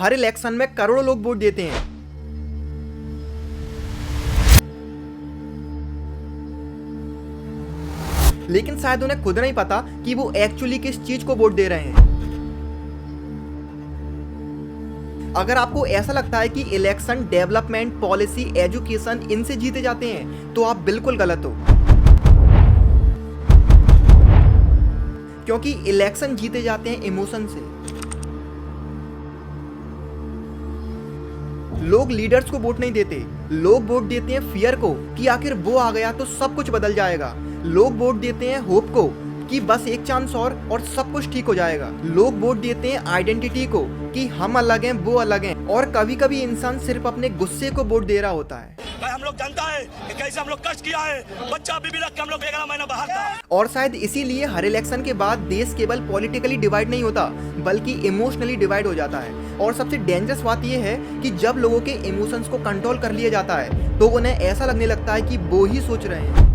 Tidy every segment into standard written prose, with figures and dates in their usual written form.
हर election में करोड़ों लोग वोट देते हैं, लेकिन शायद उन्हें खुद नहीं पता कि वो एक्चुअली किस चीज को वोट दे रहे हैं। अगर आपको ऐसा लगता है कि इलेक्शन डेवलपमेंट, पॉलिसी, एजुकेशन इनसे जीते जाते हैं तो आप बिल्कुल गलत हो, क्योंकि इलेक्शन जीते जाते हैं इमोशन से। लोग लीडर्स को वोट नहीं देते, लोग वोट देते हैं फियर को कि आखिर वो आ गया तो सब कुछ बदल जाएगा। लोग वोट देते हैं होप को कि बस एक चांस और सब कुछ ठीक हो जाएगा। लोग वोट देते हैं आइडेंटिटी को कि हम अलग हैं, वो अलग हैं। और कभी कभी इंसान सिर्फ अपने गुस्से को वोट दे रहा होता है। भाई हम लोग जानता है कि कैसे हम लोग कष्ट किया है, बच्चा बीबी रख के हम लोग 11 महीना बाहर था। और शायद इसीलिए हर इलेक्शन के बाद देश केवल पॉलिटिकली डिवाइड नहीं होता बल्कि इमोशनली डिवाइड हो जाता है। और सबसे डेंजरस बात यह है कि जब लोगों के इमोशंस को कंट्रोल कर लिया जाता है तो उन्हें ऐसा लगने लगता है कि वो ही सोच रहे हैं।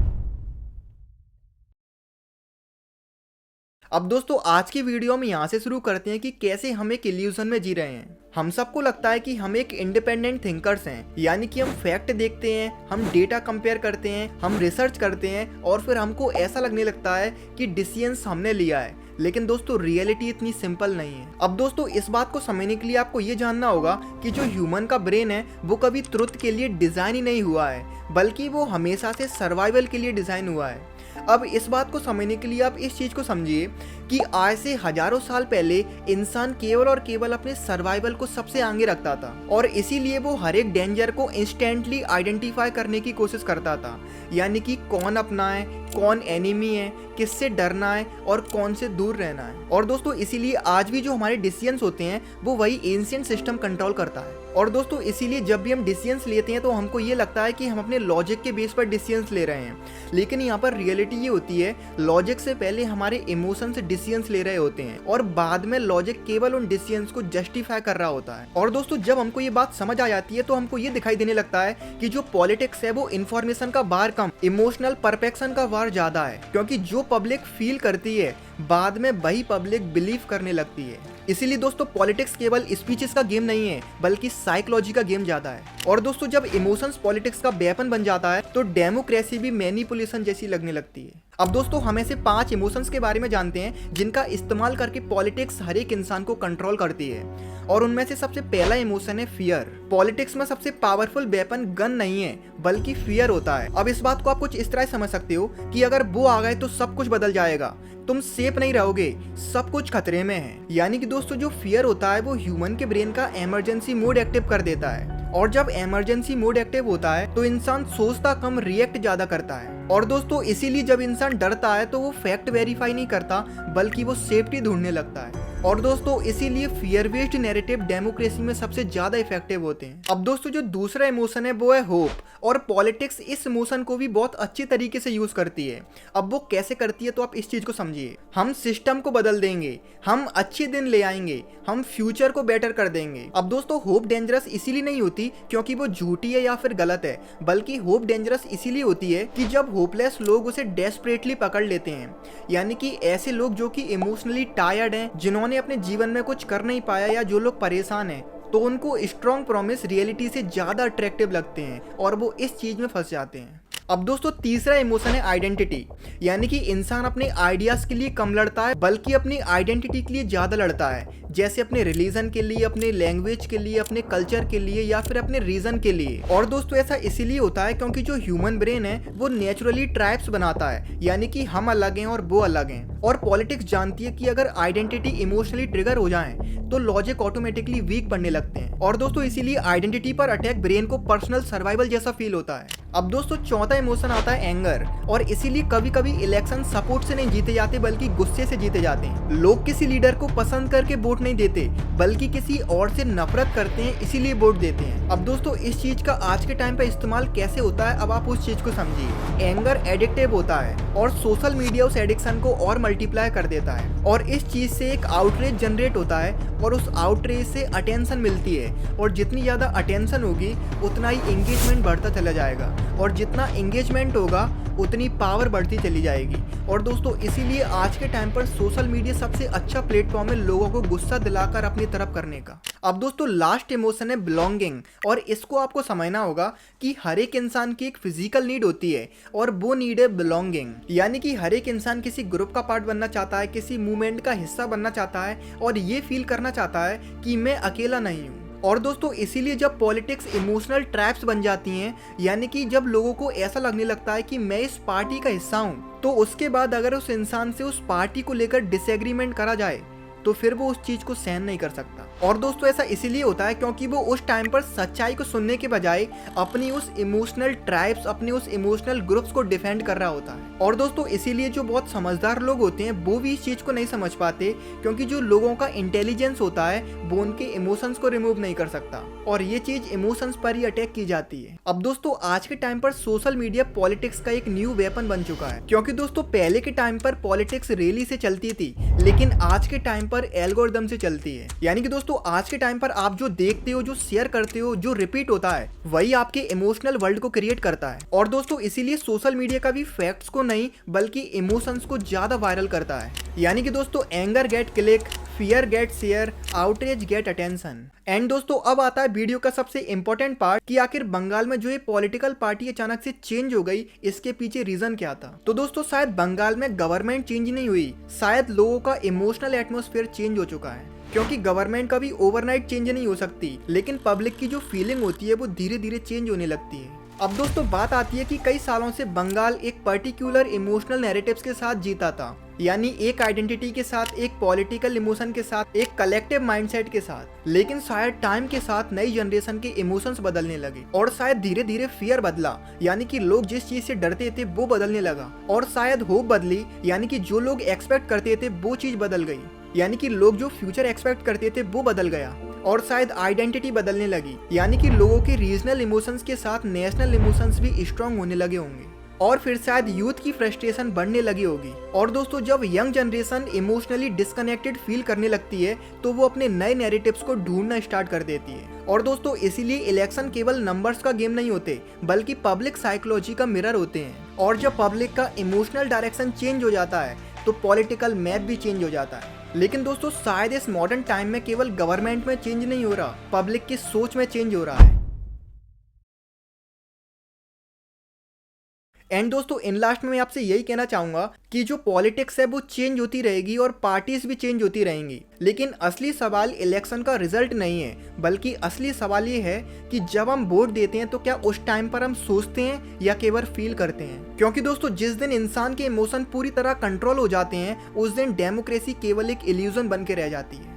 अब दोस्तों आज की वीडियो हम यहाँ से शुरू करते हैं कि कैसे हम एक इल्यूजन में जी रहे हैं। हम सबको लगता है कि हम एक इंडिपेंडेंट थिंकर्स हैं, यानी कि हम फैक्ट देखते हैं, हम डेटा कंपेयर करते हैं, हम रिसर्च करते हैं और फिर हमको ऐसा लगने लगता है कि डिसीजंस हमने लिया है। लेकिन दोस्तों रियलिटी इतनी सिंपल नहीं है। अब दोस्तों इस बात को समझने के लिए आपको ये जानना होगा कि जो ह्यूमन का ब्रेन है वो कभी ट्रुथ के लिए डिजाइन ही नहीं हुआ है, बल्कि वो हमेशा से सर्वाइवल के लिए डिजाइन हुआ है। अब इस बात को समझने के लिए आप इस चीज को समझिए कि आज से हजारों साल पहले इंसान केवल और केवल अपने सर्वाइवल को सबसे आगे रखता था और इसीलिए वो हर एक डेंजर को इंस्टेंटली आइडेंटिफाई करने की कोशिश करता था, यानी कि कौन अपना है, कौन एनिमी है, किससे डरना है और कौन से दूर रहना है। और दोस्तों इसीलिए आज भी जो हमारे डिसीजंस होते हैं वो वही एंशिएंट सिस्टम कंट्रोल करता है। और दोस्तों इसीलिए जब भी हम डिसीजंस लेते हैं तो हमको ये लगता है कि हम अपने लॉजिक के बेस पर डिसीजंस ले रहे हैं, लेकिन यहाँ पर रियलिटी ये होती है लॉजिक से पहले हमारे इमोशन से डिसीजंस ले रहे होते हैं और बाद में लॉजिक केवल उन डिसीजंस को जस्टिफाई कर रहा होता है। और दोस्तों जब हमको ये बात समझ आ जाती है तो हमको ये दिखाई देने लगता है कि जो पॉलिटिक्स है वो इन्फॉर्मेशन का वार कम, इमोशनल परफेक्शन का वार ज्यादा है, क्योंकि जो पब्लिक फील करती है बाद में वही पब्लिक बिलीव करने लगती है। इसीलिए दोस्तों पॉलिटिक्स केवल स्पीचेस का गेम नहीं है बल्कि साइकोलॉजी का गेम ज्यादा है। और दोस्तों जब इमोशंस पॉलिटिक्स का वेपन बन जाता है तो डेमोक्रेसी भी मैनिपुलेशन जैसी लगने लगती है। अब दोस्तों हम ऐसे 5 इमोशंस के बारे में जानते हैं जिनका इस्तेमाल करके पॉलिटिक्स हर एक इंसान को कंट्रोल करती है, और उनमें से सबसे पहला इमोशन है फियर। पॉलिटिक्स में सबसे पावरफुल वेपन गन नहीं है बल्कि फियर होता है। अब इस बात को आप कुछ इस तरह समझ सकते हो कि अगर वो आ गए तो सब कुछ बदल जाएगा, तुम सेफ नहीं रहोगे, सब कुछ खतरे में है। यानी कि दोस्तों जो फियर होता है वो ह्यूमन के ब्रेन का इमरजेंसी मोड एक्टिव कर देता है, और जब इमरजेंसी मोड एक्टिव होता है तो इंसान सोचता कम, रिएक्ट ज्यादा करता है। और दोस्तों इसीलिए जब इंसान डरता है तो वो फैक्ट वेरीफाई नहीं करता बल्कि वो सेफ्टी ढूंढने लगता है। और दोस्तों इसीलिए फियर बेस्ड नैरेटिव डेमोक्रेसी में सबसे ज्यादा इफेक्टिव होते हैं। अब दोस्तों जो दूसरा इमोशन है वो है होप, और पॉलिटिक्स इस इमोशन को भी बहुत अच्छी तरीके से यूज करती है। अब वो कैसे करती है तो आप इस चीज को समझिए। हम सिस्टम को बदल देंगे, हम अच्छे दिन ले आएंगे, हम फ्यूचर को बेटर कर देंगे। अब दोस्तों होप डेंजरस इसीलिए नहीं होती क्योंकि वो झूठी है या फिर गलत है, बल्कि होप डेंजरस इसीलिए होती है कि जब होपलेस लोग उसे डेस्परेटली पकड़ लेते हैं, यानी कि ऐसे लोग जो कि इमोशनली टायर्ड हैं, जिन्होंने अपने जीवन में कुछ कर नहीं पाया, या जो लोग परेशान हैं, तो उनको स्ट्रॉन्ग प्रॉमिस रियलिटी से ज्यादा अट्रैक्टिव लगते हैं और वो इस चीज में फंस जाते हैं। अब दोस्तों तीसरा इमोशन है आइडेंटिटी, यानी कि इंसान अपने आइडियाज के लिए कम लड़ता है बल्कि अपनी आइडेंटिटी के लिए ज्यादा लड़ता है, जैसे अपने रिलीजन के लिए, अपने लैंग्वेज के लिए, अपने कल्चर के लिए या फिर अपने रीजन के लिए। और दोस्तों ऐसा इसीलिए होता है क्योंकि जो ह्यूमन ब्रेन है वो नेचुरली ट्राइब्स बनाता है, यानी कि हम अलग हैं और वो अलग हैं। और पॉलिटिक्स जानती है कि अगर आइडेंटिटी इमोशनली ट्रिगर हो जाए तो लॉजिक ऑटोमेटिकली वीक बनने लगते हैं। और दोस्तों इसीलिए आइडेंटिटी पर अटैक ब्रेन को पर्सनल सर्वाइवल जैसा फील होता है। अब दोस्तों चौथा इमोशन आता है एंगर, और इसीलिए कभी कभी इलेक्शन सपोर्ट से नहीं जीते जाते बल्कि गुस्से से जीते जाते हैं। लोग किसी लीडर को पसंद करके वोट नहीं देते बल्कि किसी और से नफरत करते हैं, इसीलिए वोट देते हैं। अब दोस्तों इस चीज का आज के टाइम पे इस्तेमाल कैसे होता है, अब आप उस चीज को समझिए। एंगर एडिक्टिव होता है और सोशल मीडिया उस एडिक्शन को और मल्टीप्लाई कर देता है, और इस चीज से एक आउटरीच जनरेट होता है और उस आउटरीच से अटेंशन मिलती है, और जितनी ज्यादा अटेंशन होगी उतना ही एंगेजमेंट बढ़ता चला जाएगा। और जितना एंगेजमेंट होगा उतनी पावर बढ़ती चली जाएगी। और दोस्तों इसीलिए आज के टाइम पर सोशल मीडिया सबसे अच्छा प्लेटफॉर्म है लोगों को गुस्सा दिलाकर अपनी तरफ करने का। अब दोस्तों लास्ट इमोशन है बिलोंगिंग, और इसको आपको समझना होगा कि हर एक इंसान की एक फिजिकल नीड होती है और वो नीड है बिलोंगिंग। यानी कि हर एक इंसान किसी ग्रुप का पार्ट बनना चाहता है, किसी मूवमेंट का हिस्सा बनना चाहता है और ये फील करना चाहता है कि मैं अकेला नहीं हूँ। और दोस्तों इसीलिए जब पॉलिटिक्स इमोशनल ट्रैप्स बन जाती हैं, यानी कि जब लोगों को ऐसा लगने लगता है कि मैं इस पार्टी का हिस्सा हूँ, तो उसके बाद अगर उस इंसान से उस पार्टी को लेकर डिसएग्रीमेंट करा जाए तो फिर वो उस चीज को सहन नहीं कर सकता। और दोस्तों ऐसा इसीलिए होता है क्योंकि वो उस टाइम पर सच्चाई को सुनने के बजाय अपनी उस इमोशनल ट्राइब्स, अपनी उस इमोशनल ग्रुप्स को डिफेंड कर रहा होता है। और दोस्तों इसीलिए जो बहुत समझदार लोग होते हैं वो भी इस चीज को नहीं समझ पाते, क्योंकि जो लोगों का इंटेलिजेंस होता है वो उनके इमोशंस को रिमूव नहीं कर सकता और ये चीज इमोशंस पर ही अटैक की जाती है। अब दोस्तों आज के टाइम पर सोशल मीडिया पॉलिटिक्स का एक न्यू वेपन बन चुका है, क्योंकि दोस्तों पहले के टाइम पर पॉलिटिक्स रैली से चलती थी, लेकिन आज के टाइम पर एल्गोरिदम से चलती है। यानी कि दोस्तों आज के टाइम पर आप जो देखते हो, जो शेयर करते हो, जो रिपीट होता है, वही आपके इमोशनल वर्ल्ड को क्रिएट करता है। और दोस्तों इसीलिए सोशल मीडिया का भी फैक्ट्स को नहीं बल्कि इमोशंस को ज्यादा वायरल करता है। यानी कि दोस्तों anger get click, fear get share, outreach get attention. And दोस्तों अब आता है वीडियो का सबसे इंपॉर्टेंट पार्ट कि आखिर बंगाल में जो ये पॉलिटिकल पार्टी अचानक से चेंज हो गई, इसके पीछे रीजन क्या था। तो दोस्तों शायद बंगाल में गवर्नमेंट चेंज नहीं हुई, शायद लोगों का इमोशनल एटमॉस्फेयर चेंज हो चुका है। क्योंकि गवर्नमेंट कभी ओवरनाइट चेंज नहीं हो सकती, लेकिन पब्लिक की जो फीलिंग होती है वो धीरे धीरे चेंज होने लगती है। अब दोस्तों बात आती है कि कई सालों से बंगाल एक पर्टिकुलर इमोशनल नैरेटिव्स के साथ जीता था, यानी एक आइडेंटिटी के साथ, एक पॉलिटिकल इमोशन के साथ, एक कलेक्टिव माइंडसेट के साथ। लेकिन शायद टाइम के साथ नई जनरेशन के इमोशंस बदलने लगे और शायद धीरे धीरे फियर बदला, यानी कि लोग जिस चीज से डरते थे वो बदलने लगा। और शायद होप बदली, यानी कि जो लोग एक्सपेक्ट करते थे वो चीज बदल गई, यानी कि लोग जो फ्यूचर एक्सपेक्ट करते थे वो बदल गया। और शायद आइडेंटिटी बदलने लगी, यानी कि लोगों के रीजनल इमोशंस के साथ नेशनल इमोशंस भी स्ट्रांग होने लगे होंगे। और फिर शायद यूथ की फ्रस्ट्रेशन बढ़ने लगी होगी। और दोस्तों जब young generation emotionally disconnected feel करने लगती है तो वो अपने नए नैरेटिव्स को ढूंढना स्टार्ट कर देती है। और दोस्तों इसीलिए इलेक्शन केवल नंबर्स का गेम नहीं होते, बल्कि पब्लिक साइकोलॉजी का मिरर होते हैं। और जब पब्लिक का इमोशनल डायरेक्शन चेंज हो जाता है तो पॉलिटिकल मैप भी चेंज हो जाता है। लेकिन दोस्तों शायद इस मॉडर्न टाइम में केवल गवर्नमेंट में चेंज नहीं हो रहा, पब्लिक की सोच में चेंज हो रहा है। एंड दोस्तों इन लास्ट में मैं आपसे यही कहना चाहूंगा कि जो पॉलिटिक्स है वो चेंज होती रहेगी और पार्टीज भी चेंज होती रहेंगी, लेकिन असली सवाल इलेक्शन का रिजल्ट नहीं है, बल्कि असली सवाल ये है कि जब हम वोट देते हैं तो क्या उस टाइम पर हम सोचते हैं या केवल फील करते हैं। क्योंकि दोस्तों जिस दिन इंसान के इमोशन पूरी तरह कंट्रोल हो जाते हैं उस दिन डेमोक्रेसी केवल एक इल्यूजन बन के रह जाती है।